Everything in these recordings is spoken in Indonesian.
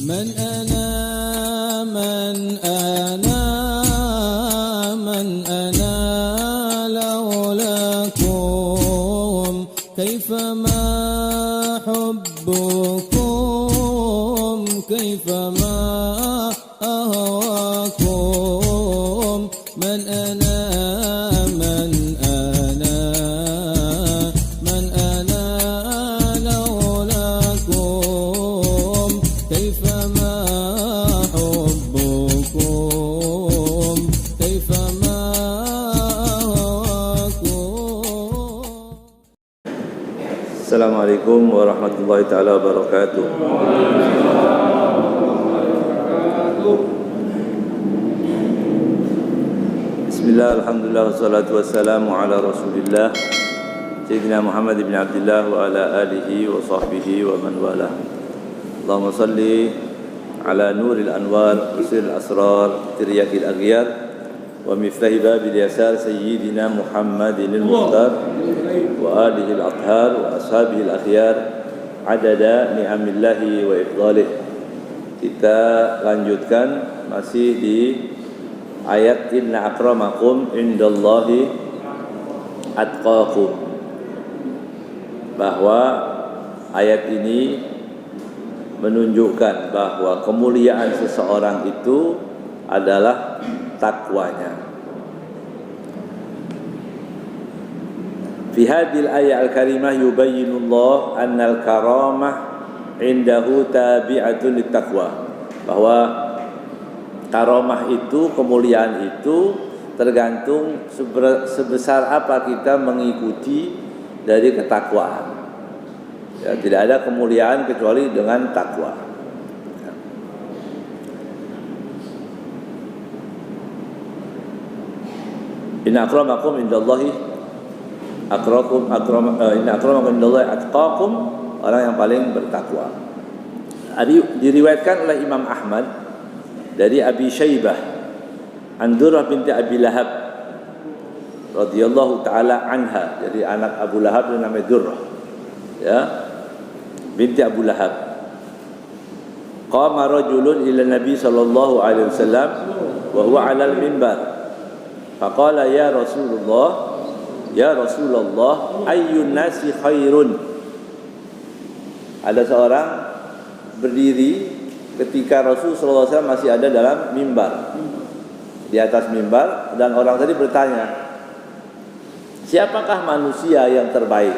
من أنا من أنا من أنا لولاكم كيفما حبكم كيفما أهواكم من أنا من أنا من أنا لولاكم كيفما حبكم كيفما أهواكم. Assalamualaikum warahmatullahi taala wabarakatuh. Bismillah, alhamdulillah, wassalatu wassalamu ala rasulillah Sayyidina Muhammad ibn Abdullah wa ala alihi wa sahbihi wa man wala. Allahumma salli ala nuril anwar usir asrar tiryakil aghyar wa miftahi babil yasar Sayyidina Muhammadin al-Mukhtar wa alihi al-athhar wa ashabihi al-akhyar adada ni'amillahi wa ifdalih. Kita lanjutkan masih di ayat inna akramakum indallahi atqakum, bahwa ayat ini menunjukkan bahwa kemuliaan seseorang itu adalah takwanya. Fi hadhil ayat al-karimah yubayyinullah annal karamah indahu tabi'atun littaqwa, bahwa karamah itu, kemuliaan itu tergantung sebesar apa kita mengikuti dari ketakwaan. Ya, tidak ada kemuliaan kecuali dengan takwa. Ya. Inna akramakum indallahi inna akramakum indallahi atqakum, orang yang paling bertakwa. Diriwayatkan oleh Imam Ahmad dari Abi Syaibah an Durrah binti Abi Lahab radhiyallahu taala anha, jadi anak Abu Lahab yang namanya Durrah, ya, binti Abu Lahab. Qama rajulun ila Nabi sallallahu alaihi wasallam wa huwa 'ala al-minbar. Faqala ya Rasulullah ayyun nasi khairun. Ada seorang berdiri ketika Rasulullah SAW masih ada dalam mimbar, di atas mimbar, dan orang tadi bertanya, siapakah manusia yang terbaik?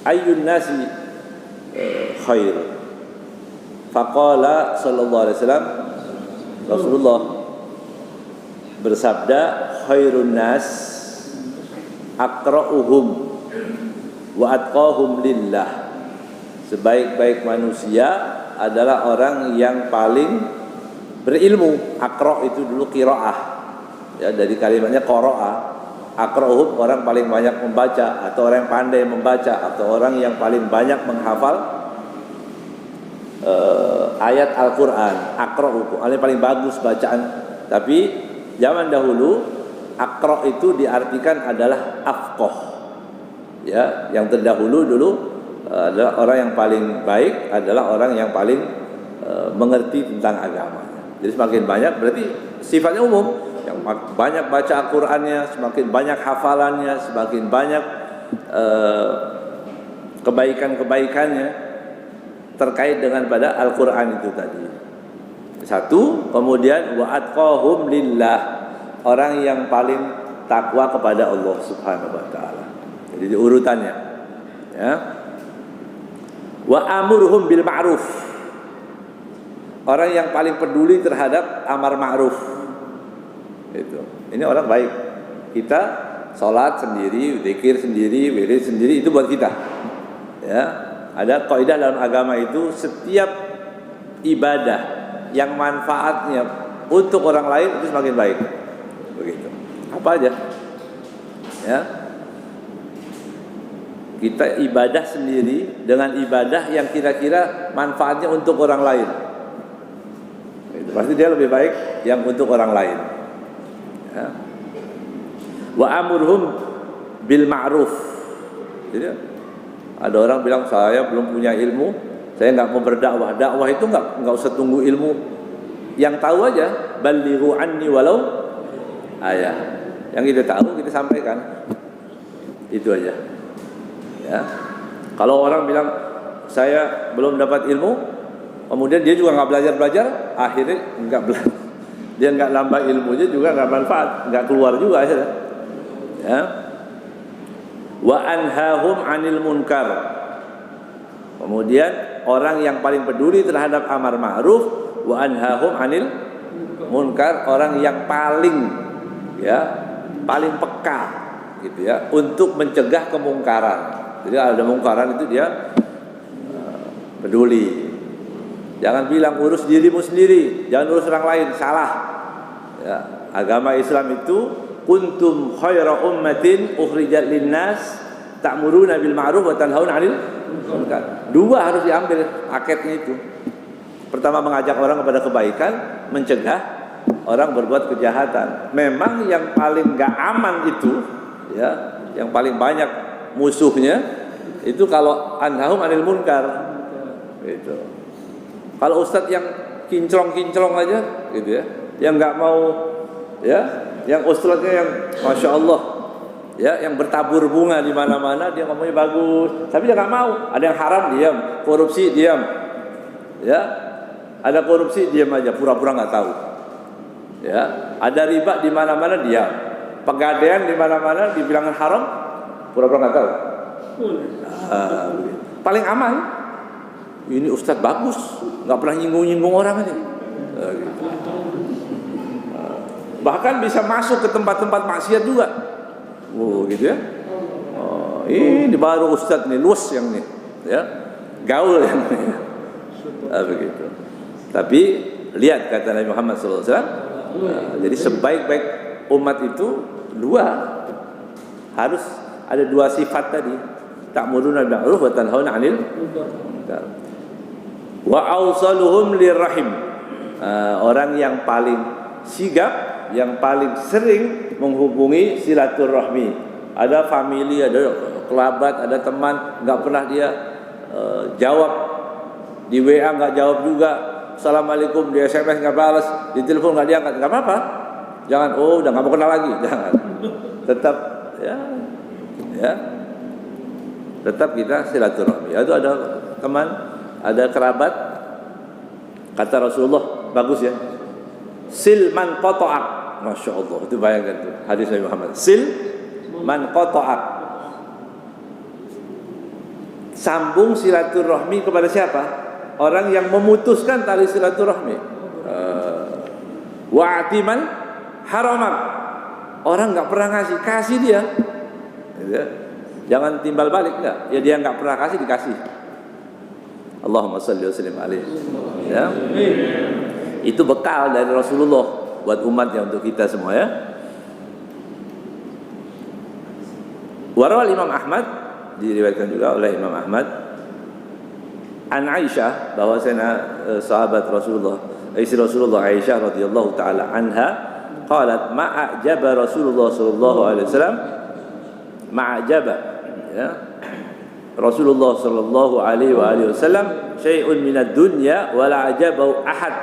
Ayyun nasi khair. Faqala sallallahu alaihi wasallam, Rasulullah bersabda, khairun nas aqra'uhum wa atqahum lillah. Sebaik-baik manusia adalah orang yang paling berilmu. Aqra' itu dulu qiraah, ya, dari kalimatnya qara'a. Aqra'uhum, orang paling banyak membaca, atau orang yang pandai membaca, atau orang yang paling banyak menghafal ayat Al-Quran. Aqra'uhum, orang yang paling bagus bacaan. Tapi zaman dahulu aqra' itu diartikan adalah afqah, ya, yang terdahulu dulu adalah orang yang paling baik adalah orang yang paling mengerti tentang agama. Jadi semakin banyak berarti sifatnya umum, yang banyak baca Al-Qur'annya, semakin banyak hafalannya, semakin banyak kebaikan-kebaikannya terkait dengan pada Al-Qur'an itu tadi. Satu, kemudian wa atqahum lillah, orang yang paling takwa kepada Allah Subhanahu wa taala. Jadi urutannya, ya. Wa amurhum bil ma'ruf, orang yang paling peduli terhadap amar ma'ruf. Itu. Ini orang baik. Kita salat sendiri, zikir sendiri, wirid sendiri, itu buat kita. Ya, ada kaidah dalam agama itu, setiap ibadah yang manfaatnya untuk orang lain itu semakin baik. Begitu. Apa aja? Ya. Kita ibadah sendiri dengan ibadah yang kira-kira manfaatnya untuk orang lain, itu pasti dia lebih baik yang untuk orang lain, ya. Wa amurhum bil ma'ruf. Jadi ada orang bilang saya belum punya ilmu, Saya nggak mau berdakwah. Dakwah itu nggak usah tunggu ilmu. Yang tahu aja, balighu anni walau ayah. Yang kita tahu kita sampaikan. Itu aja. Ya. Kalau orang bilang saya belum dapat ilmu, kemudian dia juga nggak belajar, akhirnya nggak belajar. Dia nggak nambah ilmunya juga nggak manfaat, nggak keluar juga akhirnya. Ya. Wa anhahum 'anil munkar. Kemudian orang yang paling peduli terhadap amar ma'ruf, wa anhahum 'anil munkar, orang yang paling peka gitu ya untuk mencegah kemungkaran. Jadi ada mungkaran itu dia peduli. Jangan bilang urus dirimu sendiri, jangan urus orang lain, salah. Ya, agama Islam itu kuntum khaira ummatin ukhrijat linnas ta'muruna bil ma'ruf wa tanhauna 'anil munkar. Dua harus diambil paketnya itu. Pertama mengajak orang kepada kebaikan, mencegah orang berbuat kejahatan. Memang yang paling enggak aman itu ya, yang paling banyak musuhnya itu kalau anhahum 'anil munkar. Gitu. Kalau ustadz yang kinclong-kinclong aja gitu ya, yang enggak mau ya, yang ustadznya yang Masya Allah ya, yang bertabur bunga di mana-mana, dia ngomongnya bagus, tapi dia nggak mau. Ada yang haram diam, korupsi diam, ya, ada korupsi diam aja, pura-pura nggak tahu, ya, ada riba di mana-mana diam, pegadaian di mana-mana dibilangin haram, pura-pura nggak tahu. Paling aman, ini ustadz bagus, nggak pernah nyinggung-nyinggung orang aja. Gitu. Bahkan bisa masuk ke tempat-tempat maksiat juga. Gitu ya. Ini baru ustadz nih, luas yang nih, ya, gaul yang nih. Begitu. Tapi lihat kata Nabi Muhammad SAW. Jadi sebaik-baik umat itu harus ada dua sifat tadi. Ta'muruna bil ma'ruf wa tanhauna 'anil munkar. Wa awsaluhum lirrahim. Orang yang paling sigap, yang paling sering menghubungi silaturahmi. Ada family, ada kerabat, ada teman, nggak pernah dia jawab di WA, nggak jawab juga. Assalamualaikum, di SMS nggak balas, di telepon nggak diangkat, nggak apa-apa. Jangan, udah nggak mau kenal lagi, jangan. Tetap ya, tetap kita silaturahmi. Itu ada teman, ada kerabat. Kata Rasulullah, bagus ya. Sil man qata'ak. Masya Allah, itu bayangkan tuh hadis Nabi Muhammad. Sil man qata'ak. Sambung silaturahmi kepada siapa? Orang yang memutuskan tali silaturahmi. Wa'atiman haramak. Orang nggak pernah kasih dia. Jangan timbal balik, enggak. Ya dia nggak pernah kasih, dikasih. Allahumma shalli wa sallim alaihi. Ya. Itu bekal dari Rasulullah buat umatnya, untuk kita semua ya. Warawal Imam Ahmad, diriwayatkan juga oleh Imam Ahmad, an Aisyah, bahwasanya sahabat Rasulullah, istri Rasulullah Aisyah radhiyallahu taala anha, qalat ma'ajaba Rasulullah sallallahu alaihi wasallam, ma'ajaba ya, Rasulullah sallallahu alaihi wasallam syai'un minad dunya wa la ajabahu ahad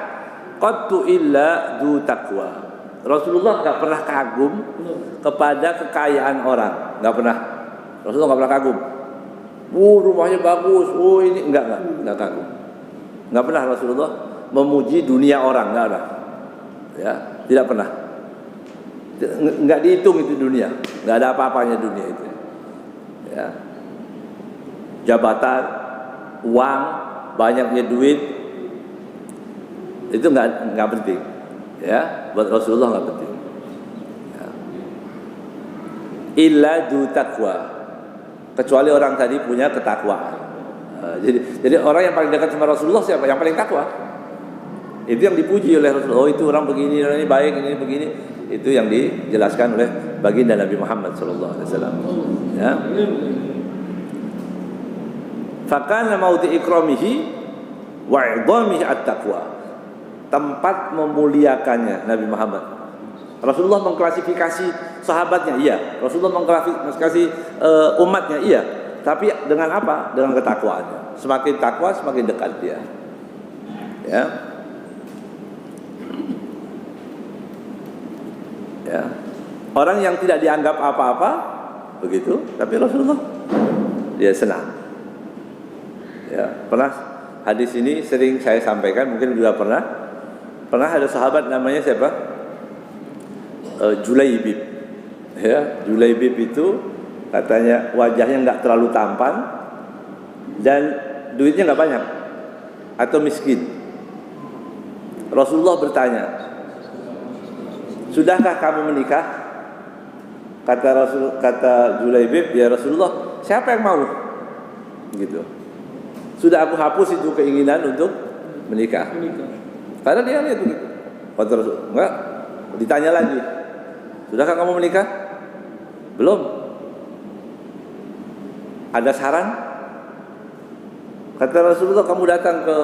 qattu illa du taqwa. Rasulullah enggak pernah kagum kepada kekayaan orang, enggak pernah. Rasulullah enggak pernah kagum. Rumahnya bagus, ini enggak kagum. Enggak pernah Rasulullah memuji dunia orang, enggak ada. Ya, tidak pernah. Enggak dihitung itu dunia, enggak ada apa-apanya dunia itu. Ya. Jabatan, uang, banyaknya duit, itu nggak penting, ya, buat Rasulullah nggak penting. Ya. Illa du taqwa, kecuali orang tadi punya ketakwaan. Jadi orang yang paling dekat sama Rasulullah siapa? Yang paling takwa. Itu yang dipuji oleh Rasulullah. Oh, itu orang begini, orang ini baik, ini begini. Itu yang dijelaskan oleh baginda Nabi Muhammad SAW. Ya. Fakana mauti ikramihi wa idhamihi at-taqwa. Tempat memuliakannya Nabi Muhammad. Rasulullah mengklasifikasi sahabatnya, iya. Rasulullah mengklasifikasi umatnya, iya. Tapi dengan apa? Dengan ketakwaannya. Semakin takwa, semakin dekat dia. Ya. Ya. Orang yang tidak dianggap apa-apa begitu, tapi Rasulullah dia senang. Ya, pernah hadis ini sering saya sampaikan, mungkin juga pernah ada sahabat namanya siapa? Julaibib. Ya, Julaibib itu katanya wajahnya nggak terlalu tampan dan duitnya nggak banyak atau miskin. Rasulullah bertanya, sudahkah kamu menikah? Kata Julaibib, ya Rasulullah, siapa yang mau? Gitu. Sudah aku hapus itu keinginan untuk menikah. Karena dia lihat begitu. Kata Rasul, enggak. Ditanya lagi, sudahkah kamu menikah? Belum. Ada saran? Kata Rasulullah, kamu datang ke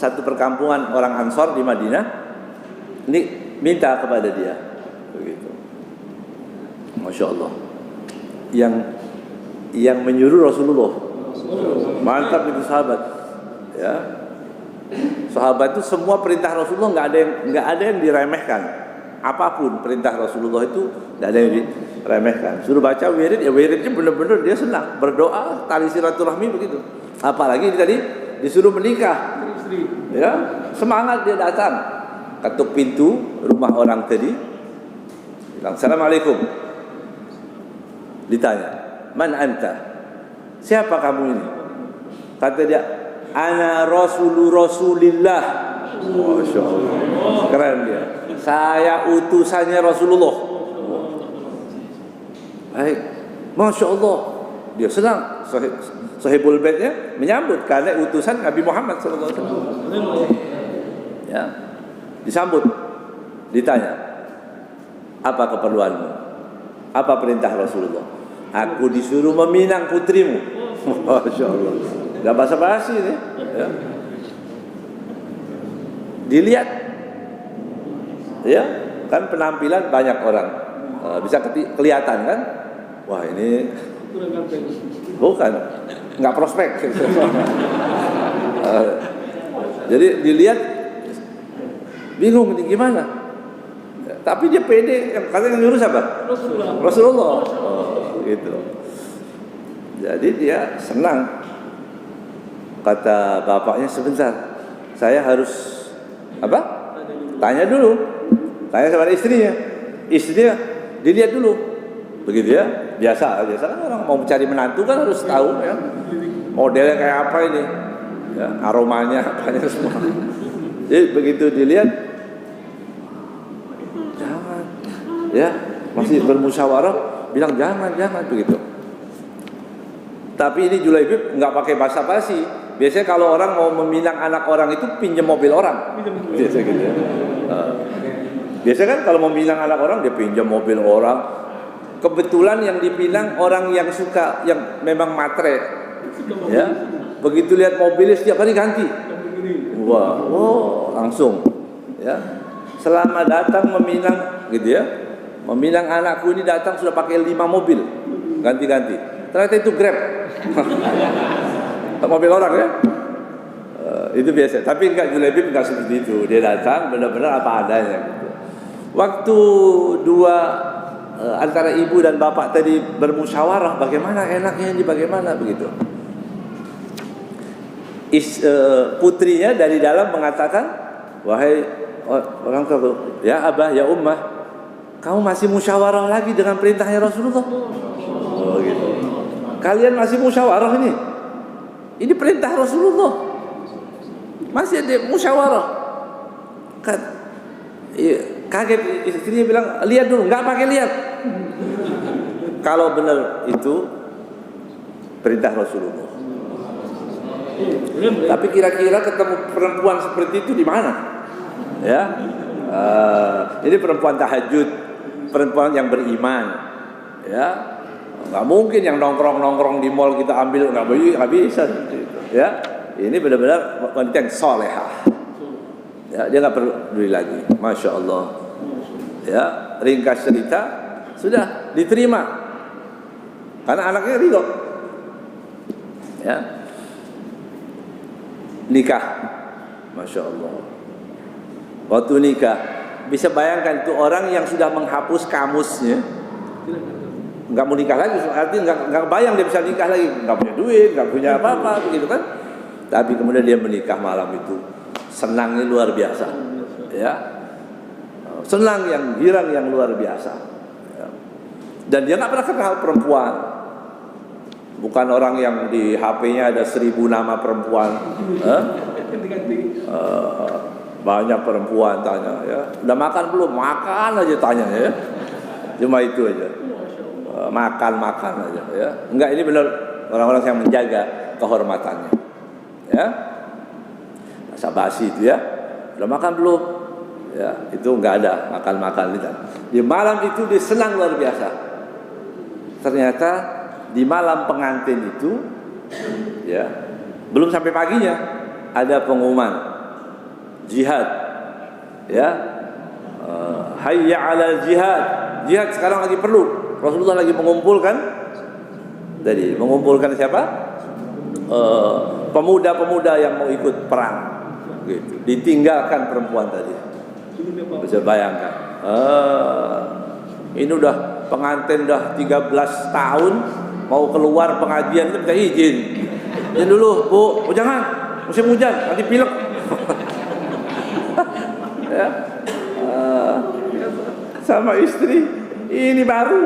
satu perkampungan orang Ansor di Madinah, ini minta kepada dia. Begitu. Masya Allah. Yang menyuruh Rasulullah. Mantap itu sahabat. Ya. Sahabat itu semua perintah Rasulullah nggak ada yang diremehkan. Apapun perintah Rasulullah itu nggak ada yang diremehkan. Suruh baca wirid, ya wiridnya benar-benar dia senang. Berdoa, tali silaturahmi begitu. Apalagi tadi disuruh menikah. Ya, semangat dia datang. Ketuk pintu rumah orang tadi. Bilang, "Assalamualaikum." Ditanya, "Man anta?" Siapa kamu ini? Kata dia, "Ana Rasulillah." Masya Allah. Keren dia. Saya utusannya Rasulullah. Baik. Masya Allah. Dia senang. Sahibul baitnya menyambut karena utusan Nabi Muhammad SAW. Ya. Disambut. Ditanya, apa keperluanmu? Apa perintah Rasulullah? Aku disuruh meminang putrimu. Masya Allah. Gak basa-basi nih. Ya. Dilihat, ya kan penampilan banyak orang bisa kelihatan kan. Wah ini bukan, nggak prospek. Jadi dilihat, bingung ini gimana. Tapi dia pede, katanya yang nyuruh siapa? Rasulullah. Gitu. Jadi dia senang. Kata bapaknya, sebentar, saya harus apa? Tanya dulu. Tanya sama istrinya. Istrinya dilihat dulu. Begitu ya. Biasa kan orang mau mencari menantu kan harus tahu ya. Modelnya kayak apa ini? Ya, aromanya apanya semua. Jadi begitu dilihat, jangan. Ya, masih bermusyawarah. Bilang jangan begitu. Tapi ini Julaibib nggak pakai basa-basi. Biasanya kalau orang mau meminang anak orang itu pinjam mobil orang. Biasa gitu. Ya. Biasanya kan kalau mau meminang anak orang dia pinjam mobil orang. Kebetulan yang dipinang orang yang suka, yang memang matre. Ya. Begitu lihat mobilnya setiap hari ganti. Wah, langsung. Ya. Selama datang meminang gitu ya. Meminang anakku ini datang sudah pakai 5 mobil ganti-ganti. Ternyata itu Grab. Mobil orang ya. Itu biasa. Tapi enggak, Julaibib enggak seperti itu. Dia datang benar-benar apa adanya gitu. Waktu antara ibu dan bapak tadi bermusyawarah bagaimana enaknya ini, bagaimana begitu. Putrinya dari dalam mengatakan, "Wahai orang tua, ya abah, ya ummah, kamu masih musyawarah lagi dengan perintahnya Rasulullah." Oh gitu. Kalian masih musyawarah ini? Ini perintah Rasulullah. Masih ada musyawarah. Kaget istrinya bilang, "Lihat dulu." Enggak pakai lihat. Kalau benar itu perintah Rasulullah. Tapi kira-kira ketemu perempuan seperti itu di mana? Ya. Ini perempuan tahajud, perempuan yang beriman. Ya. Nggak mungkin yang nongkrong di mall kita ambil, nggak bisa. Ya. Ini benar-benar wanita yang solehah. Ya, dia nggak peduli lagi. Masya Allah. Ya, ringkas cerita sudah diterima karena anaknya ridho. Ya. Nikah. Masya Allah. Waktu nikah, bisa bayangkan itu orang yang sudah menghapus kamusnya, nggak mau nikah lagi, artinya nggak bayang dia bisa nikah lagi, nggak punya duit, nggak punya apa-apa, begitu kan? Tapi kemudian dia menikah malam itu, senangnya luar biasa, ya, senang yang girang yang luar biasa, ya. Dan dia nggak pernah kenal perempuan, bukan orang yang di HP-nya ada 1000 nama perempuan, banyak perempuan tanya, ya, udah makan belum? Makan aja tanya, ya, cuma itu aja. Makan aja, ya. Enggak, ini benar orang-orang yang menjaga kehormatannya, ya. Basa basi itu, ya. Udah makan belum? Ya, itu enggak ada makan gitu. Di malam itu dia senang luar biasa. Ternyata di malam pengantin itu, ya, belum sampai paginya ada pengumuman jihad, ya. Hayya 'alal jihad. Jihad sekarang lagi perlu. Rasulullah lagi mengumpulkan siapa? Pemuda-pemuda yang mau ikut perang, gitu. Ditinggalkan perempuan tadi. Bisa bayangkan. Ini udah pengantin udah 13 tahun mau keluar pengajian itu minta izin. Izin dulu, Bu. Oh jangan, musim hujan, nanti pilek. Ya. Sama istri. Ini baru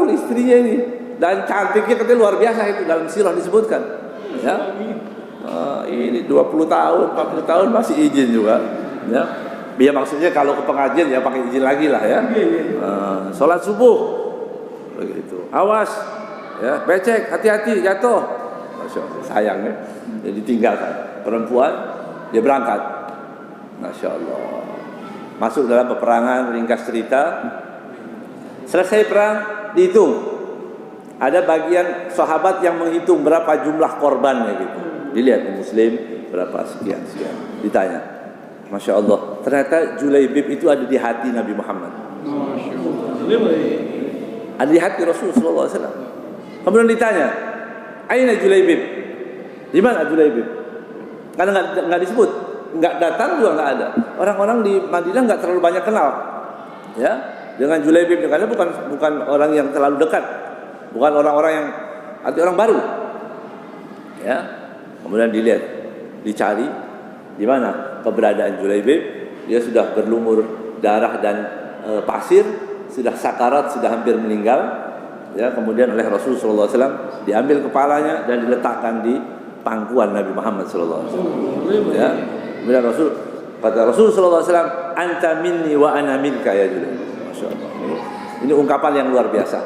istrinya ini, dan cantiknya katanya luar biasa, itu dalam sirah disebutkan, ya. Ini 20 tahun 40 tahun masih izin juga, ya. Dia maksudnya kalau ke pengajian ya pakai izin lagi lah, ya. Sholat subuh begitu, awas, ya, becek, hati-hati jatuh. Masya Allah, sayangnya dia ditinggalkan perempuan, dia berangkat. Masya Allah, masuk dalam peperangan. Ringkas cerita, selesai perang, dihitung. Ada bagian sahabat yang menghitung berapa jumlah korbannya gitu. Dilihat Muslim berapa sekian. Ditanya, Masya Allah, ternyata Julaibib itu ada di hati Nabi Muhammad. Ada di hati Rasulullah SAW. Kemudian ditanya, Aina Julaibib? Di mana Julaibib? Karena nggak disebut, nggak datang juga nggak ada. Orang-orang di Madinah nggak terlalu banyak kenal, ya. Dengan Julaibib, karena bukan orang yang terlalu dekat, bukan orang-orang yang arti orang baru, ya. Kemudian dilihat, dicari di mana keberadaan Julaibib. Dia sudah berlumur darah dan pasir, sudah sakarat, sudah hampir meninggal, ya. Kemudian oleh Rasulullah SAW diambil kepalanya dan diletakkan di pangkuan Nabi Muhammad SAW, ya. Kemudian kata Rasulullah SAW, anta minni wa ana minka ya Julaibib. Ini ungkapan yang luar biasa.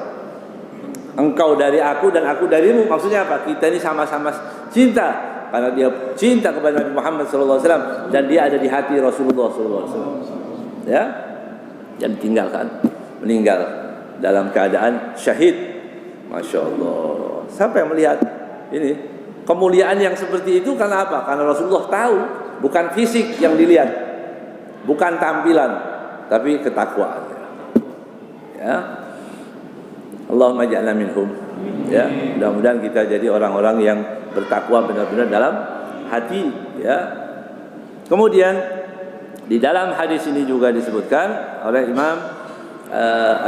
Engkau dari aku dan aku darimu. Maksudnya apa? Kita ini sama-sama cinta, karena dia cinta kepada Nabi Muhammad SAW dan dia ada di hati Rasulullah SAW, ya. Dan meninggal dalam keadaan syahid. Masya Allah. Siapa yang melihat ini kemuliaan yang seperti itu? Karena apa? Karena Rasulullah tahu bukan fisik yang dilihat, bukan tampilan, tapi ketakwaan. Ya. Allahumma ja'alna minhum, ya. Mudah-mudahan kita jadi orang-orang yang bertakwa benar-benar dalam hati, ya. Kemudian di dalam hadis ini juga disebutkan oleh Imam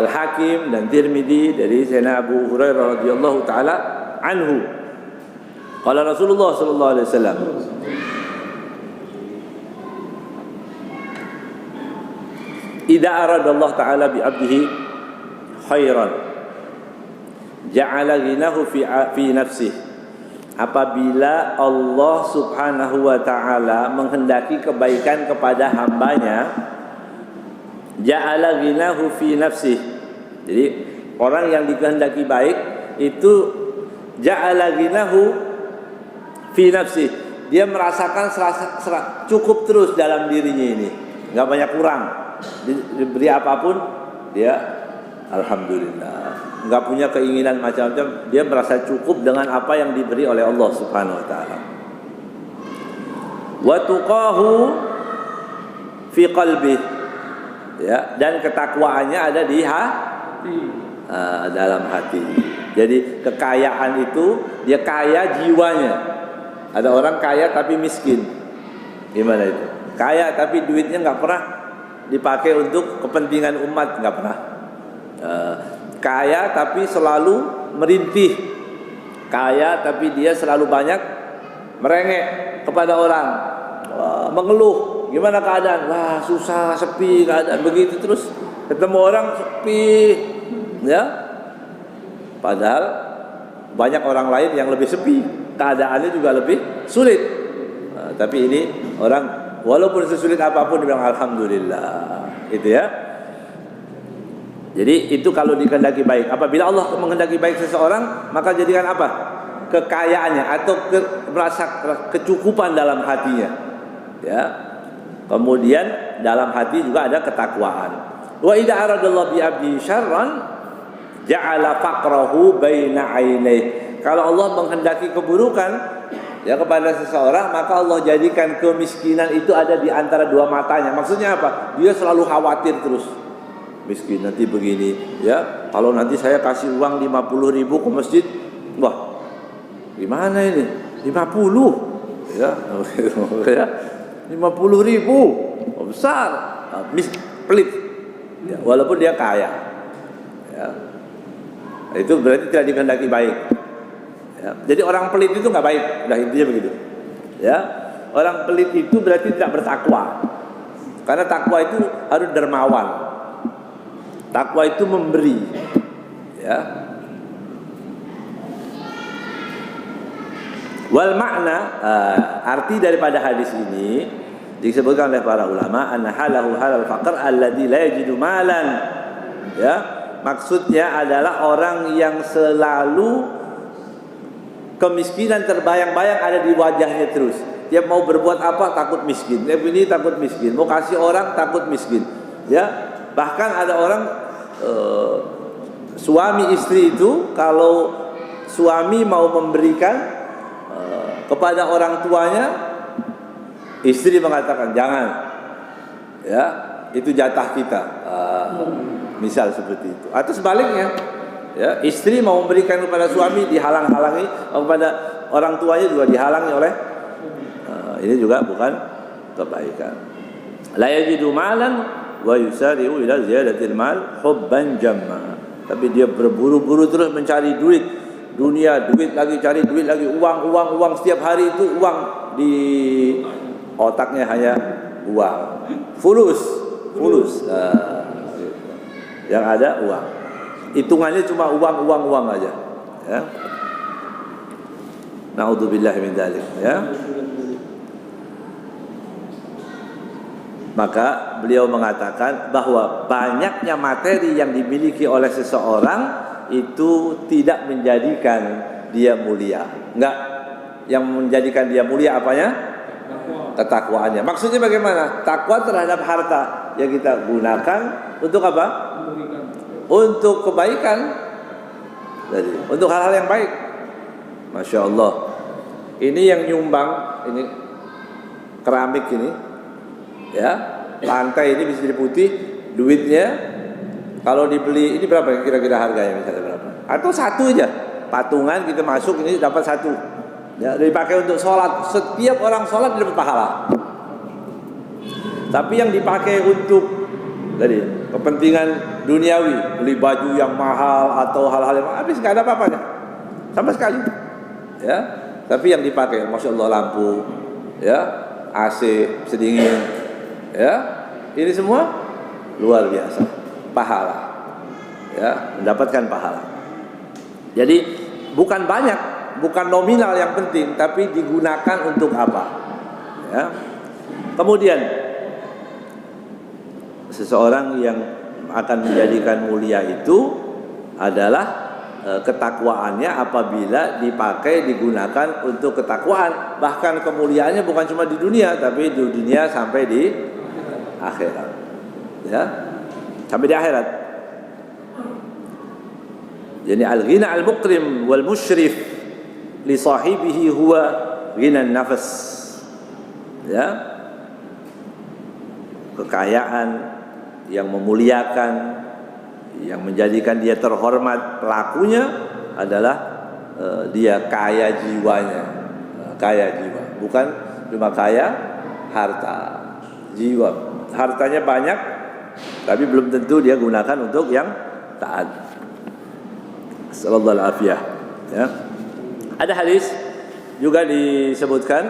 Al-Hakim dan Tirmidzi dari Sayyidina Abu Hurairah radhiyallahu taala anhu, qala Rasulullah sallallahu alaihi wasallam, idza arada Allah taala bi 'abdihi khairan ja'ala ghinahu fi nafsihi. Apabila Allah Subhanahu wa taala menghendaki kebaikan kepada hambanya, ja'ala ghinahu fi nafsihi. Jadi orang yang dikehendaki baik itu ja'ala ghinahu fi nafsihi. Dia merasakan cukup terus dalam dirinya ini, enggak banyak kurang. Diberi apapun dia alhamdulillah, enggak punya keinginan macam-macam, dia merasa cukup dengan apa yang diberi oleh Allah Subhanahu wa taala. Wa tuqahu fi qalbi, ya, dan ketakwaannya ada di dalam hati. Jadi kekayaan itu dia kaya jiwanya. Ada orang kaya tapi miskin. Gimana itu? Kaya tapi duitnya nggak pernah dipakai untuk kepentingan umat, nggak pernah. Kaya tapi selalu merintih. Kaya tapi dia selalu banyak merengek kepada orang. Mengeluh, gimana keadaan? Wah, susah, sepi keadaan, begitu terus ketemu orang sepi, ya. Padahal banyak orang lain yang lebih sepi, keadaannya juga lebih sulit. Tapi ini orang walaupun sesulit apapun dia bilang alhamdulillah, gitu ya. Jadi itu kalau dikehendaki baik. Apabila Allah menghendaki baik seseorang, maka jadikan apa? Kekayaannya atau merasa kecukupan dalam hatinya. Ya. Kemudian dalam hati juga ada ketakwaan. Wa idza aradallahu bi 'abdi syarran ja'ala faqrahu baina 'ainaihi. Kalau Allah menghendaki keburukan ya kepada seseorang, maka Allah jadikan kemiskinan itu ada di antara dua matanya. Maksudnya apa? Dia selalu khawatir terus. Miskin nanti begini, ya. Kalau nanti saya kasih uang 50.000 ke masjid, wah, gimana ini? 50, ya, ya. 50.000, besar, pelit, ya, walaupun dia kaya, ya. Itu berarti tidak dikehendaki baik. Ya. Jadi orang pelit itu nggak baik, udah intinya begitu. Ya, orang pelit itu berarti tidak bertakwa, karena takwa itu harus dermawan. Takwa itu memberi, ya. Wal makna, arti daripada hadis ini disebutkan oleh para ulama, anna halahu halal faqr alladzi la yajidu malan, ya. Maksudnya adalah orang yang selalu kemiskinan terbayang-bayang ada di wajahnya terus. Dia mau berbuat apa takut miskin, dia ini takut miskin, mau kasih orang takut miskin, ya. Bahkan ada orang suami istri itu kalau suami mau memberikan kepada orang tuanya, istri mengatakan jangan, ya, itu jatah kita, misal seperti itu. Atau sebaliknya, ya, istri mau memberikan kepada suami dihalang-halangi, kepada orang tuanya juga dihalangi oleh ini juga bukan kebaikan. La yajidu malan wa yusari'u ila ziyadatil mal hubban jamma. Tapi dia berburu-buru terus mencari duit dunia, duit lagi, cari duit lagi, uang. Setiap hari itu uang, di otaknya hanya uang, fulus, yang ada uang, hitungannya cuma uang aja, ya. Na'udzubillah min dzalik, ya. Maka beliau mengatakan bahwa banyaknya materi yang dimiliki oleh seseorang itu tidak menjadikan dia mulia. Enggak. Yang menjadikan dia mulia apanya? Ketakwaannya. Maksudnya bagaimana? Takwa terhadap harta yang kita gunakan untuk apa? Untuk kebaikan. Jadi, untuk hal-hal yang baik. Masya Allah. Ini yang nyumbang, ini keramik ini, ya, lantai ini bisa diputih, duitnya kalau dibeli ini berapa kira-kira harganya, misalnya berapa? Atau satu aja, patungan kita masuk ini dapat satu, ya, dipakai untuk sholat. Setiap orang sholat dapat pahala. Tapi yang dipakai untuk tadi kepentingan duniawi, beli baju yang mahal atau hal-hal yang habis nggak ada apa-apanya sama sekali, ya. Tapi yang dipakai, masya Allah, lampu, ya, AC sedingin, ya, ini semua luar biasa, pahala, ya, mendapatkan pahala. Jadi bukan banyak, bukan nominal yang penting, tapi digunakan untuk apa, ya. Kemudian seseorang yang akan menjadikan mulia itu adalah ketakwaannya apabila dipakai, digunakan untuk ketakwaan. Bahkan kemuliaannya bukan cuma di dunia, tapi di dunia sampai di akhirat, ya, sampai di akhirat. Jadi al-ghina al-muqrim wal musyrif li sahibihi huwa ghina an-nafs, ya, kekayaan yang memuliakan, yang menjadikan dia terhormat pelakunya adalah dia kaya jiwanya, kaya jiwa, bukan cuma kaya harta, jiwa. Hartanya banyak, tapi belum tentu dia gunakan untuk yang taat. Sallallahu alaihi wasallam. Ya. Ada hadis juga disebutkan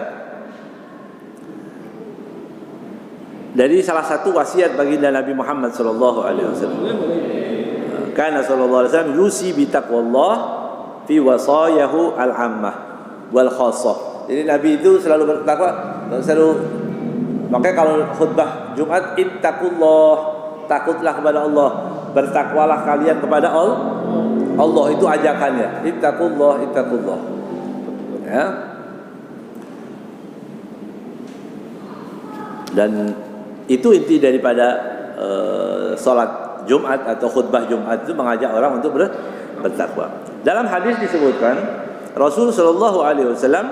dari salah satu wasiat baginda Nabi Muhammad sallallahu alaihi wasallam. Kana sallallahu alaihi wasallam yusi bi taqwallah fi wasayahu al-ammah wal khassah. Jadi Nabi itu selalu bertakwa, makanya kalau khutbah Jumat, ittaqullah, takutlah kepada Allah, bertakwalah kalian kepada Allah. Allah itu ajakannya, ittaqullah, ittaqullah. Ya. Dan itu inti daripada salat Jumat atau khutbah Jumat, itu mengajak orang untuk bertakwa. Dalam hadis disebutkan Rasul sallallahu alaihi wasallam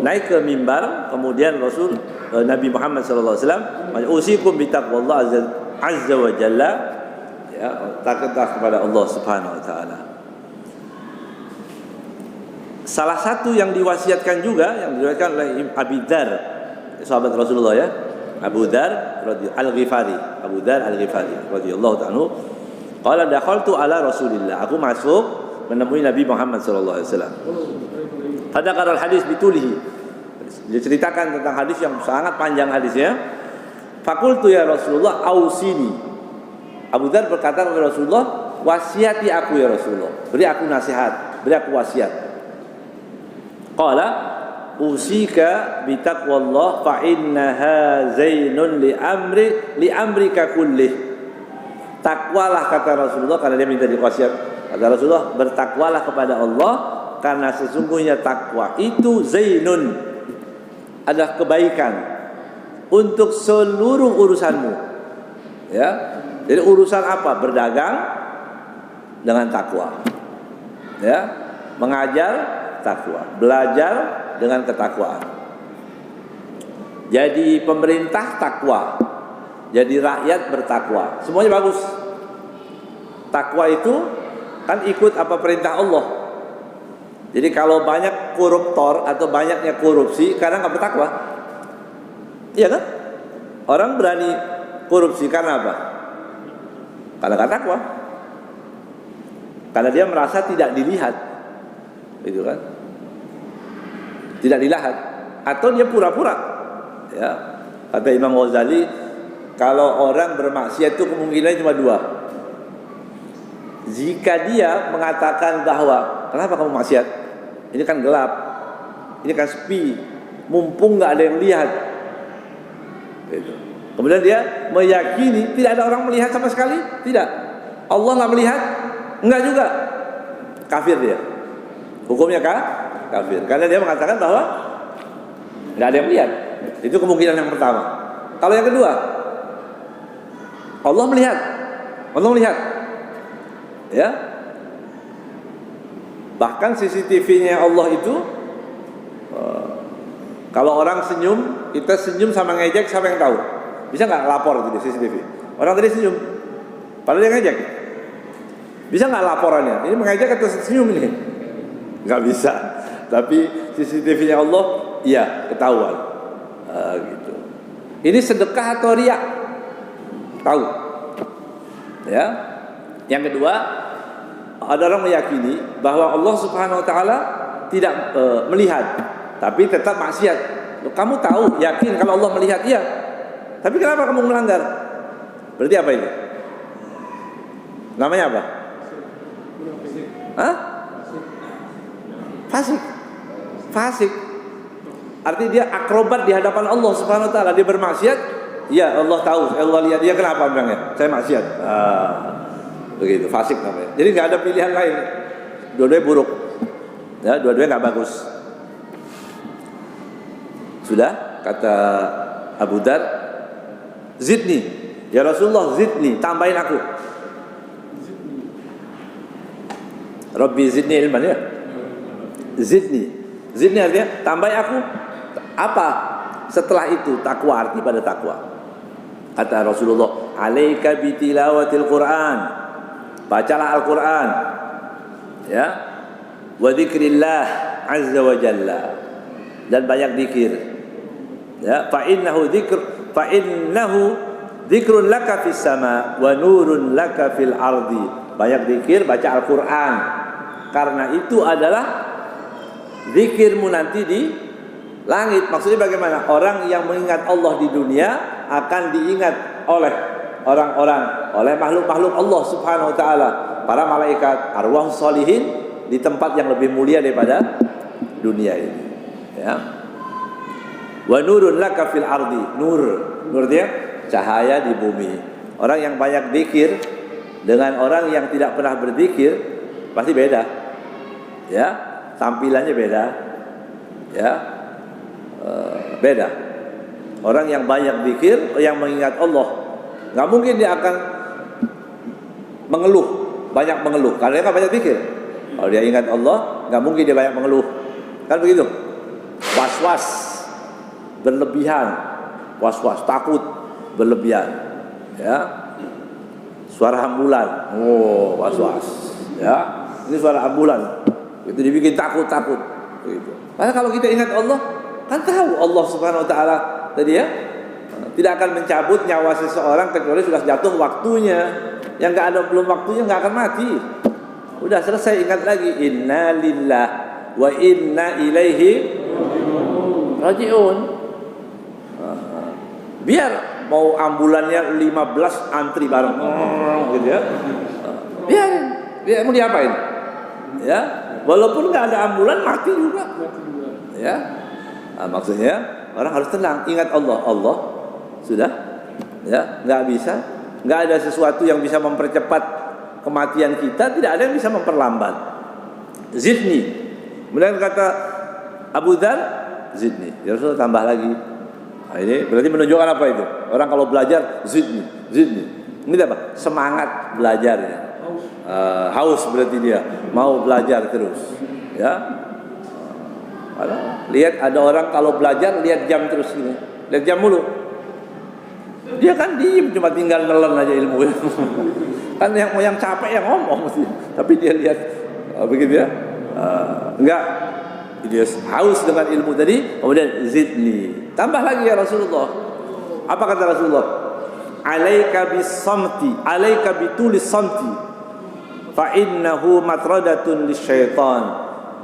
naik ke mimbar, kemudian Rasul Nabi Muhammad sallallahu alaihi wasallam, "Usikum bi taqwallah azza wa jalla." Ya, takutlah kepada Allah Subhanahu wa taala. Salah satu yang diwasiatkan juga, yang diriwayatkan oleh Abu Dzar, sahabat Rasulullah ya, Abu Dzar Al-Ghifari, Abu Dzar Al-Ghifari radhiyallahu ta'ala, qala dakhaltu ala Rasulillah, aku masuk menemui Nabi Muhammad sallallahu alaihi wasallam. Fadzakara al-hadis bitulihi. Dia ceritakan tentang hadis yang sangat panjang hadisnya. Faqultu ya Rasulullah ausini. Abu Dzar berkata kepada Rasulullah, wasiati aku ya Rasulullah, beri aku nasihat, beri aku wasiat. Qala usika bi taqwallah fa innaha zainun li amrika kullih. Takwalah, kata Rasulullah, karena dia minta diwasiat. Kata Rasulullah, bertakwalah kepada Allah karena sesungguhnya takwa itu zainun, adalah kebaikan untuk seluruh urusanmu. Ya. Jadi urusan apa? Berdagang dengan takwa. Ya, mengajar takwa, belajar dengan ketakwaan. Jadi pemerintah takwa, jadi rakyat bertakwa. Semuanya bagus. Takwa itu kan ikut apa perintah Allah. Jadi kalau banyak koruptor atau banyaknya korupsi, karena nggak bertakwa. Iya kan? Orang berani korupsi karena apa? Karena nggak takwa. Karena dia merasa tidak dilihat, itu kan? Tidak dilihat, atau dia pura-pura. Ya, kata Imam Ghazali, kalau orang bermaksiat itu kemungkinannya cuma dua. Jika dia mengatakan bahwa kenapa kamu maksiat? Ini kan gelap, ini kan sepi, mumpung nggak ada yang lihat. Gitu. Kemudian dia meyakini tidak ada orang melihat sama sekali, tidak. Allah nggak melihat, enggak juga. Kafir dia. Hukumnya kafir. Karena dia mengatakan bahwa nggak ada yang melihat. Itu kemungkinan yang pertama. Kalau yang kedua, Allah melihat. Allah melihat. Ya. Bahkan CCTV-nya Allah itu, kalau orang senyum, kita senyum sama ngejek, siapa yang tahu? Bisa nggak lapor di CCTV? Orang tadi senyum, padahal dia ngejek. Bisa nggak laporannya? Ini mengejek atau senyum ini? Nggak bisa. Tapi CCTV-nya Allah, iya ketahuan. Gitu. Ini sedekah atau riak? Tahu? Ya. Yang kedua, ada orang meyakini bahwa Allah Subhanahu Wa Taala tidak melihat, tapi tetap maksiat. Kamu tahu, yakin kalau Allah melihat, iya. Tapi kenapa kamu melanggar? Berarti apa ini? Namanya apa? Hah? Fasik. Fasik. Artinya dia akrobat di hadapan Allah Subhanahu Wa Taala. Dia bermaksiat, ya Allah tahu, Allah lihat dia, kenapa bilangnya? Saya maksiat. Begitu, fasik namanya. Jadi nggak ada pilihan lain. Dua-duanya buruk. Ya, dua-duanya nggak bagus. Sudah, kata Abu Dzar, zidni, ya Rasulullah, zidni, tambahin aku. Rabbi zidni ilman, ya. Zidni, zidni artinya tambahin aku. Apa? Setelah itu takwa, arti pada takwa. Kata Rasulullah, alaika bitilawatil Quran. Bacalah Al-Quran. Ya. Wa dzikrillah azza wa jalla. Dan banyak zikir. Ya, fa innahu dzikrun laka fis sama wa nurun laka fil ardi. Banyak zikir, baca Al-Qur'an. Karena itu adalah zikirmu nanti di langit. Maksudnya bagaimana? Orang yang mengingat Allah di dunia akan diingat oleh orang-orang, oleh makhluk-makhluk Allah Subhanahu wa taala, para malaikat, arwah sholihin di tempat yang lebih mulia daripada dunia ini. Ya. Wa nurun laka fil ardi. Nur dia cahaya di bumi. Orang yang banyak zikir dengan orang yang tidak pernah berzikir pasti beda. Ya, tampilannya beda. Ya. Beda. Orang yang banyak zikir, yang mengingat Allah, nggak mungkin dia akan banyak mengeluh. Kalau dia nggak banyak zikir, kalau dia ingat Allah, nggak mungkin dia banyak mengeluh. Kan begitu? Was-was berlebihan, was-was takut berlebihan. Ya, suara ambulan, was-was. Ya, ini suara ambulan, itu dibikin takut. Begitu. Karena kalau kita ingat Allah, kan tahu Allah Subhanahu wa taala tadi ya, tidak akan mencabut nyawa seseorang kecuali sudah jatuh waktunya. Yang enggak ada belum waktunya enggak akan mati. Udah selesai, ingat lagi inna lillah wa inna ilaihi rajiun. Biar mau ambulannya 15 antri bareng gitu ya. Biar mau diapain? Ya, walaupun enggak ada ambulan mati juga. Ya. Nah, maksudnya orang harus tenang, ingat Allah. Allah sudah, ya, nggak ada sesuatu yang bisa mempercepat kematian kita, tidak ada yang bisa memperlambat. Zidni, kemudian kata Abu Dzar, zidni, ya Rasulullah tambah lagi. Nah, ini berarti menunjukkan apa itu? Orang kalau belajar zidni. Ini apa? Semangat belajarnya. Haus berarti dia mau belajar terus, ya. Lihat ada orang kalau belajar lihat jam terus gini. Lihat jam mulu. Dia kan diem cuma tinggal nelen aja ilmu. Kan yang capek yang ngomong mesti. Tapi dia lihat begitu ya. Enggak. Dia haus dengan ilmu tadi, kemudian zidni. Tambah lagi ya Rasulullah. Apa kata Rasulullah? Alaika bisamti, alaika bitulis samti. Fa innahu matradatun lisyaitan.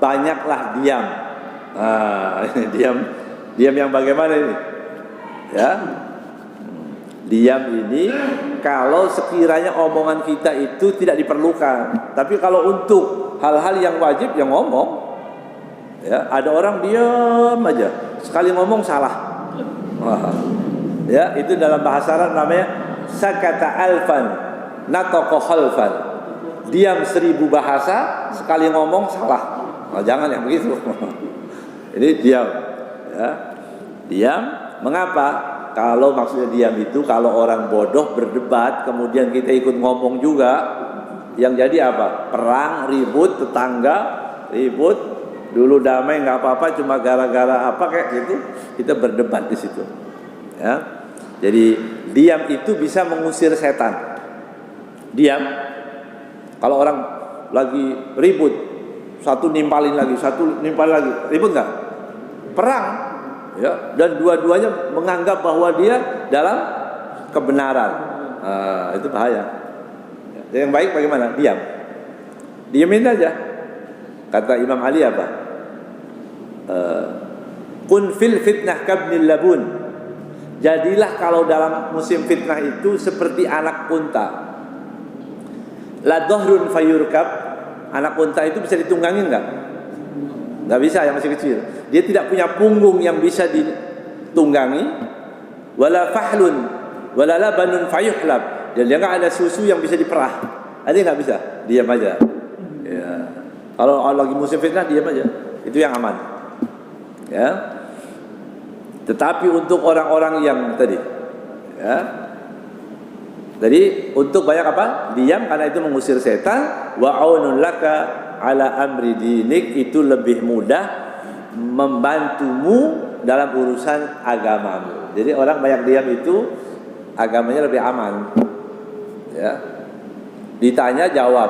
Banyaklah diam. Ini diam yang bagaimana ini? Ya, diam ini kalau sekiranya omongan kita itu tidak diperlukan. Tapi kalau untuk hal-hal yang wajib, yang ngomong, ya ada orang diam aja, sekali ngomong salah. Ya, itu dalam bahasa Arab namanya sakata alfan nataqa khalfan. Diam 1000 bahasa, sekali ngomong salah. Jangan yang begitu. Ini diam, ya. Diam. Mengapa? Kalau maksudnya diam itu kalau orang bodoh berdebat, kemudian kita ikut ngomong juga, yang jadi apa? Perang, ribut, tetangga, ribut. Dulu damai nggak apa-apa, cuma gara-gara apa kayak gitu, kita berdebat di situ. Ya. Jadi diam itu bisa mengusir setan. Diam. Kalau orang lagi ribut, satu nimpalin lagi, ribut nggak? Perang, ya. Dan dua-duanya menganggap bahwa dia dalam kebenaran. Itu bahaya. Yang baik bagaimana? Diam. Diamin aja. Kata Imam Ali apa? Kun fil fitnah kabnil labun. Jadilah kalau dalam musim fitnah itu seperti anak unta. La dhahrun fayurkab. Anak unta itu bisa ditunggangin enggak? Enggak bisa, yang masih kecil. Dia tidak punya punggung yang bisa ditunggangi. Wala fahlun wala labanun fayuhlab. Dan dia enggak ada susu yang bisa diperah. Ada enggak bisa? Diam aja. Ya. Kalau lagi musim fitnah diam aja. Itu yang aman. Ya. Tetapi untuk orang-orang yang tadi, ya. Jadi untuk banyak apa? Diam, karena itu mengusir setan. Wa aunun laka ala amri dinik, itu lebih mudah membantumu dalam urusan agamamu. Jadi orang banyak diam itu agamanya lebih aman. Ya. Ditanya jawab.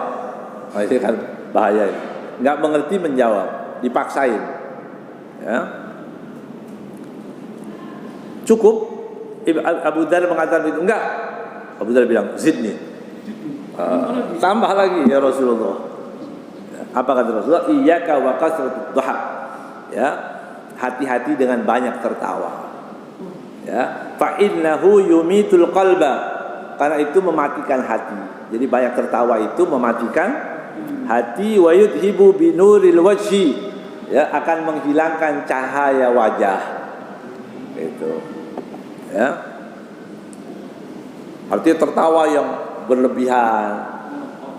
Nah, ini kan bahaya ini. nggak mengerti menjawab, dipaksain. Ya. Cukup Abu Dzar mengatakan itu enggak. Abu Dzar bilang zidni. Tambah lagi ya Rasulullah. Apa kata Rasulullah? Iyyaka wa kasratud dhahak. Ya, hati-hati dengan banyak tertawa. Ya, fa innahu yumitul qalba. Karena itu mematikan hati. Jadi banyak tertawa itu mematikan hati, wa yudhibu binuril wajhi. Ya, akan menghilangkan cahaya wajah. Itu. Ya. Artinya tertawa yang berlebihan.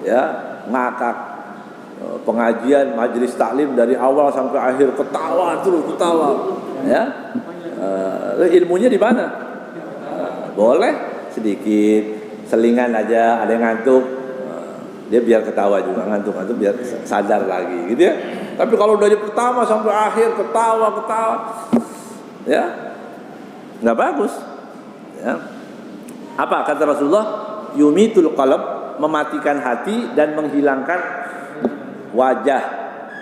Ya, ngakak. Pengajian, majelis taklim dari awal sampai akhir ketawa terus ketawa. Ya. Ilmunya di mana? Boleh sedikit, selingan aja, ada yang ngantuk, dia biar ketawa juga, ngantuk-ngantuk biar sadar lagi, gitu ya. Tapi kalau dari pertama sampai akhir ketawa, ya, nggak bagus. Ya. Apa kata Rasulullah? Yumitul qalb, mematikan hati dan menghilangkan wajah,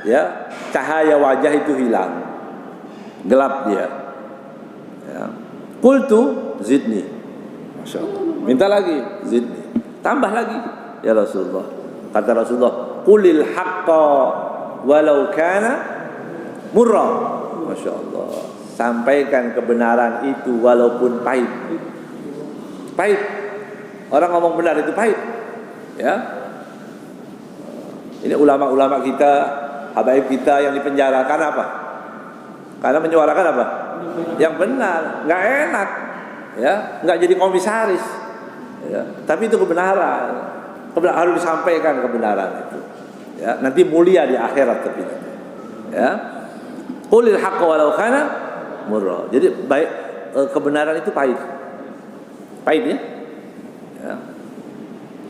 ya, cahaya wajah itu hilang, gelap dia. Ya. Qultu zidni. Masya Allah. Minta lagi, zidni. Tambah lagi, ya Rasulullah. Kata Rasulullah, qulil haqqa walau kana murra. Masya Allah. Sampaikan kebenaran itu walaupun pahit. Pahit. Orang ngomong benar itu pahit. Ya. Ini ulama-ulama kita, habaib kita yang dipenjarakan apa? Karena menyuarakan apa? Yang benar, nggak enak. Ya, nggak jadi komisaris, ya, tapi itu kebenaran, harus disampaikan kebenaran itu, ya, nanti mulia di akhirat tapi, ya, qulil haqqa walau kana murra. Jadi baik, kebenaran itu pahit ya, ya,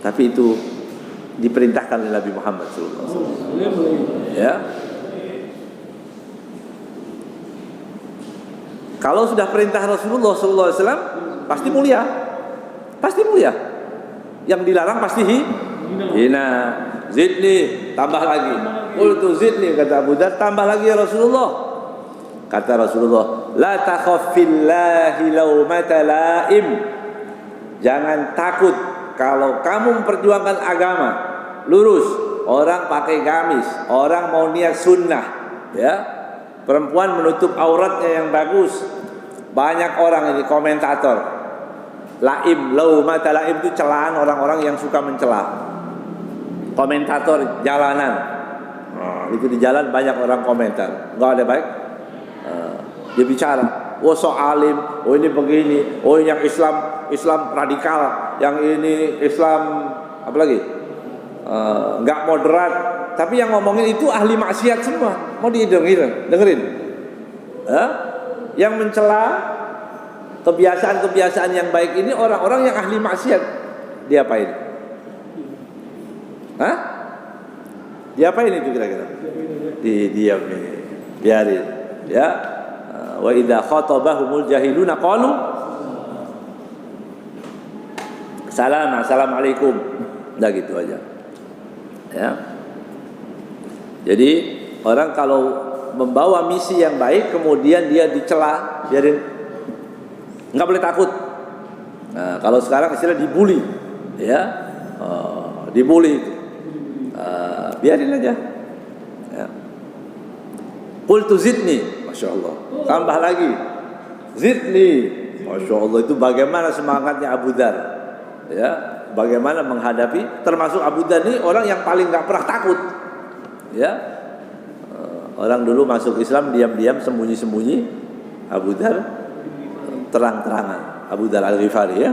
tapi itu diperintahkan oleh Nabi Muhammad SAW, ya. Kalau sudah perintah Rasulullah SAW pasti mulia, Yang dilarang pasti hina. Zidni, tambah lagi. Qultu zidni, kata Abu Dzar, tambah lagi ya Rasulullah. Kata Rasulullah, la takhaf fillahi laumata laim. Jangan takut kalau kamu memperjuangkan agama lurus. Orang pakai gamis, orang mau niat sunnah, ya. Perempuan menutup auratnya yang bagus. Banyak orang ini komentator. Laim, laumata laim itu celaan orang-orang yang suka mencela. Komentator jalanan. Itu di jalan banyak orang komentar. Enggak ada baik. Dia bicara, oh so alim, oh ini begini, oh yang Islam radikal, yang ini Islam apa lagi? Enggak moderat. Tapi yang ngomongin itu ahli maksiat semua. Mau dengerin. Yang mencela kebiasaan-kebiasaan yang baik ini orang-orang yang ahli maksiat. Diapain? Diapain itu kira-kira? Didiamin, biarin. Ya. Wa idza khatabahumul jahiluna qalu assalamualaikum. Udah gitu aja. Ya. Jadi orang kalau membawa misi yang baik kemudian dia dicela, biarin, nggak boleh takut. Nah, kalau sekarang istilah dibully, ya, dibully, biarin aja. Ya. Qultu zidni, masya Allah, tambah lagi, zidni, masya Allah. Itu bagaimana semangatnya Abu Dzar, ya, bagaimana menghadapi, termasuk Abu Dzar ini orang yang paling nggak pernah takut. Ya, orang dulu masuk Islam diam-diam, sembunyi-sembunyi. Abu Dzar terang-terangan. Abu Dzar Al-Ghifari, ya.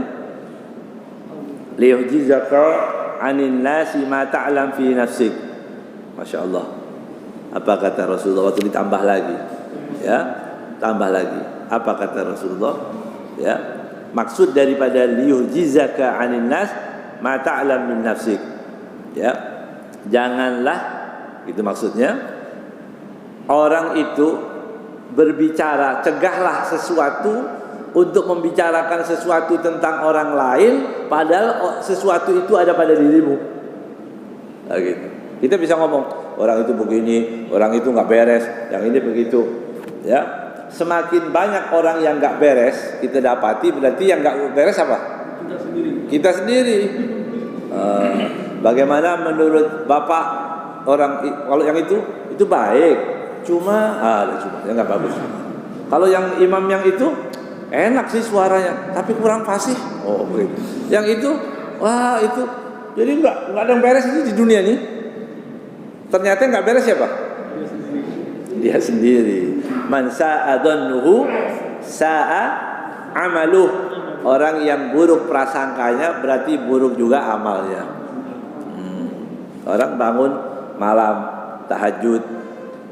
Liyujizaka 'anin nasi ma ta'lam fi nafsik. Masya Allah. Apa kata Rasulullah waktu ditambah lagi? Ya, tambah lagi. Apa kata Rasulullah? Ya, maksud daripada liyujizaka 'anin nas ma ta'lam min nafsik. Ya, janganlah, itu maksudnya, orang itu berbicara, cegahlah sesuatu untuk membicarakan sesuatu tentang orang lain, padahal sesuatu itu ada pada dirimu. Gitu. Kita bisa ngomong orang itu begini, orang itu nggak beres, yang ini begitu. Ya, semakin banyak orang yang nggak beres kita dapati, berarti yang nggak beres apa? Kita sendiri. Bagaimana menurut Bapak orang kalau yang itu baik, cuma yang nggak bagus. Kalau yang imam yang itu enak sih suaranya, tapi kurang fasih. Oh begitu. Yang itu, wah itu, jadi nggak ada yang beres ini di dunia nih. Ternyata nggak beres siapa? Dia sendiri. Man sa'a dhannuhu sa'a amaluh. Orang yang buruk prasangkanya berarti buruk juga amalnya. Orang bangun malam tahajud,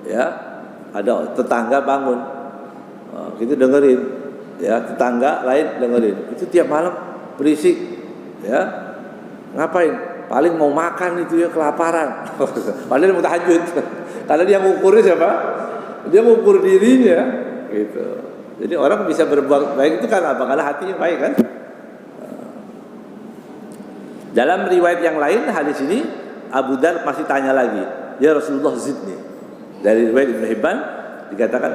ya, ada tetangga bangun, kita dengerin, ya, tetangga lain dengerin. Itu tiap malam berisik, ya, ngapain? Paling mau makan itu ya, kelaparan. Padahal mau tahajud. Karena dia mengukur siapa? Dia mengukur dirinya, gitu. Jadi orang bisa berbuat baik itu karena apa? Karena hatinya baik kan. Dalam riwayat yang lain hadis ini Abu Dar masih tanya lagi, ya Rasulullah zidni. Dari riwayat Ibnu Hibban dikatakan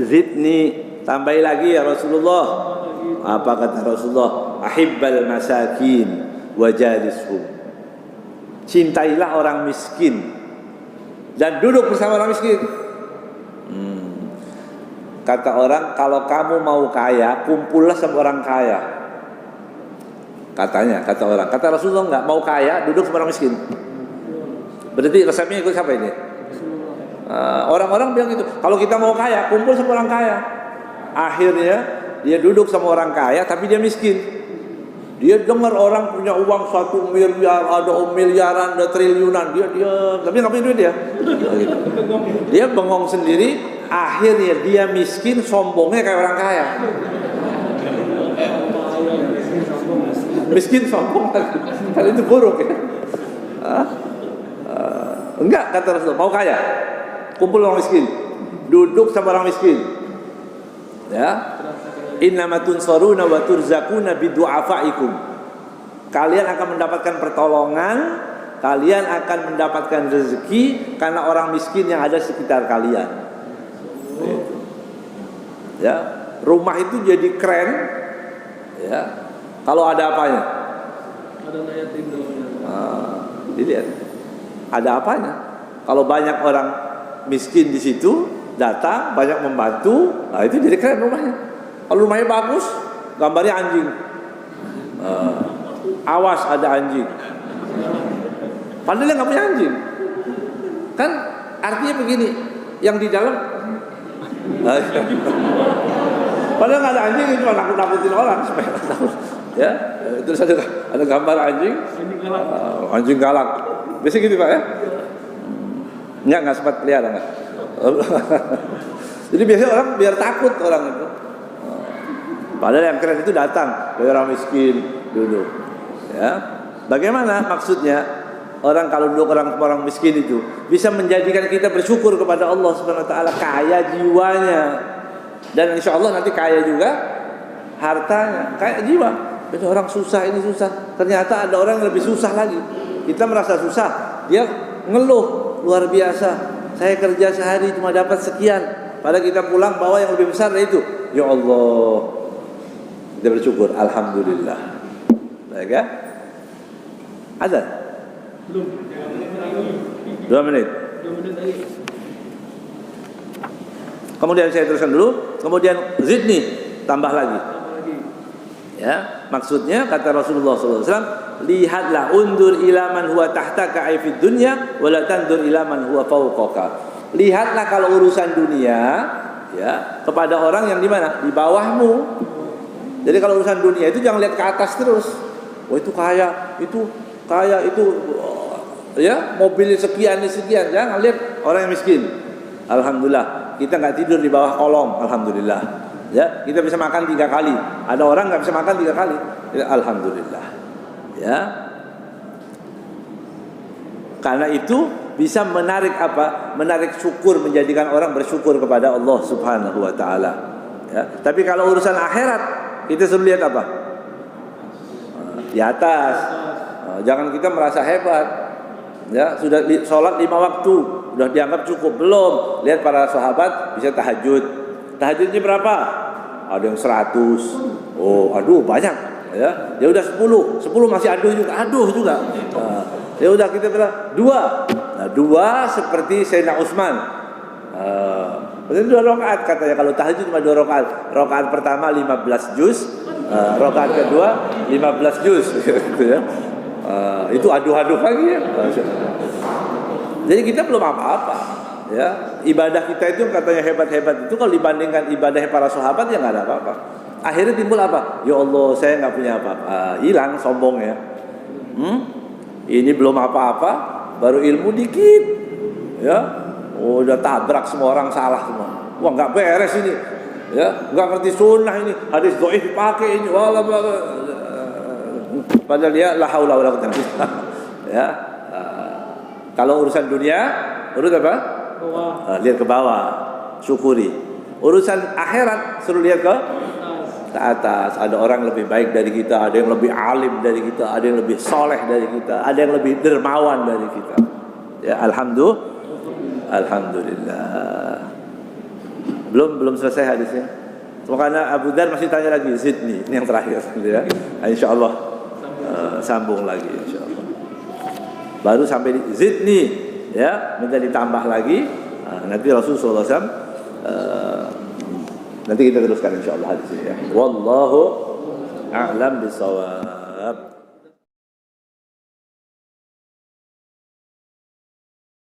zidni, tambahi lagi ya Rasulullah. Apa kata Rasulullah? Ahibbal masakin wajadishum. Cintailah orang miskin dan duduk bersama orang miskin. Kata orang, kalau kamu mau kaya, kumpullah sama orang kaya. Katanya, kata orang. Kata Rasulullah enggak, mau kaya, duduk sama orang miskin. Berarti resepnya ikut siapa ini? Orang-orang bilang gitu. Kalau kita mau kaya, kumpul sama orang kaya. Akhirnya dia duduk sama orang kaya, tapi dia miskin. Dia dengar orang punya uang 1 miliar, ada miliaran, ada triliunan, dia tapi nggak punya duit dia. Dia bengong sendiri, akhirnya dia miskin, sombongnya kayak orang kaya. Miskin sombong, kan itu buruk ya. Enggak, kata Rasulullah, mau kaya, kumpul orang miskin, duduk sama orang miskin, ya. Innama tunsaruna wa turzaquna bidu'afaikum. Kalian akan mendapatkan pertolongan, kalian akan mendapatkan rezeki karena orang miskin yang ada sekitar kalian. Ya, rumah itu jadi keren, ya, kalau ada apanya. Ada layatin dilihat. Ada apanya. Kalau banyak orang miskin di situ datang, banyak membantu, nah itu jadi keren rumahnya. Kalau rumahnya bagus, gambarnya anjing. Awas ada anjing. Padahal dia nggak punya anjing. Kan artinya begini, yang di dalam. Padahal nggak ada anjing, itu nakut-nakutin orang supaya takut. Ya, terus ada gambar anjing. Anjing galak. Biasanya gitu Pak ya? Nggak sempat pelihara nggak. Jadi biasanya orang biar takut orang itu. Padahal yang keren itu datang dari orang miskin duduk. Ya, bagaimana maksudnya orang kalau duduk orang miskin itu bisa menjadikan kita bersyukur kepada Allah Subhanahu Wa Taala, kaya jiwanya dan insya Allah nanti kaya juga hartanya, kaya jiwa. Jadi orang susah ini susah, ternyata ada orang yang lebih susah lagi. Kita merasa susah, dia ngeluh luar biasa. Saya kerja sehari cuma dapat sekian, padahal kita pulang bawa yang lebih besar dari itu. Ya Allah. Kita bersyukur, alhamdulillah. Baik ya? Ada? Belum. 2 menit. Kemudian saya teruskan dulu. Kemudian zidni, tambah lagi. Ya, maksudnya kata Rasulullah SAW, lihatlah, undur ila man huwa tahtaka aifid dunya, wala tandur ila man huwa fawqaka. Lihatlah kalau urusan dunia, ya, kepada orang yang di mana? Di bawahmu. Jadi kalau urusan dunia itu jangan lihat ke atas terus. Oh itu kaya, itu ya mobilnya sekian. Jangan lihat orang yang miskin. Alhamdulillah kita nggak tidur di bawah kolong. Alhamdulillah. Ya kita bisa makan 3 kali. Ada orang nggak bisa makan 3 kali. Ya, alhamdulillah. Ya. Karena itu bisa menarik apa? Menarik syukur, menjadikan orang bersyukur kepada Allah Subhanahu Wa Taala. Ya. Tapi kalau urusan akhirat kita suruh lihat apa? Di atas. Jangan kita merasa hebat. Ya, sudah sholat 5 waktu, sudah dianggap cukup belum? Lihat para sahabat bisa tahajud. Tahajudnya berapa? Ada yang 100. Oh, aduh banyak. Ya, ya udah 10 masih aduh juga. Nah, ya udah kita bilang 2. Nah, 2 seperti Sayyidina Utsman. Berarti 2 rakaat katanya kalau tahajud cuma 2 rakaat. Rakaat pertama 15 juz, rakaat kedua 15 juz gitu ya. Itu aduh-aduh lagi ya. Jadi kita belum apa-apa ya. Ibadah kita itu katanya hebat-hebat itu kalau dibandingkan ibadah para sahabat ya nggak ada apa-apa. Akhirnya timbul apa? Ya Allah, saya nggak punya apa-apa. Hilang sombongnya. Ini belum apa-apa, baru ilmu dikit ya. Udah tabrak semua orang, salah semua. Wah, nggak beres ini ya, nggak ngerti sunnah ini, hadis dhaif dipakai ini, wala padahal dia la haula wala quwwata illa billah. Ya. Kalau urusan dunia, urus apa? Lihat ke bawah, syukuri. Urusan akhirat suruh lihat ke atas. Ada orang lebih baik dari kita, ada yang lebih alim dari kita, ada yang lebih soleh dari kita, ada yang lebih dermawan dari kita. Ya, alhamdulillah. Belum selesai hadisnya. Makanya Abu Dzar masih tanya lagi, zidni, ini yang terakhir ya. Insyaallah sambung lagi insyaallah. Baru sampai di zidni ya, minta ditambah lagi. Nanti Rasulullah SAW nanti kita teruskan insyaallah hadisnya ya. Wallahu a'lam bishawab.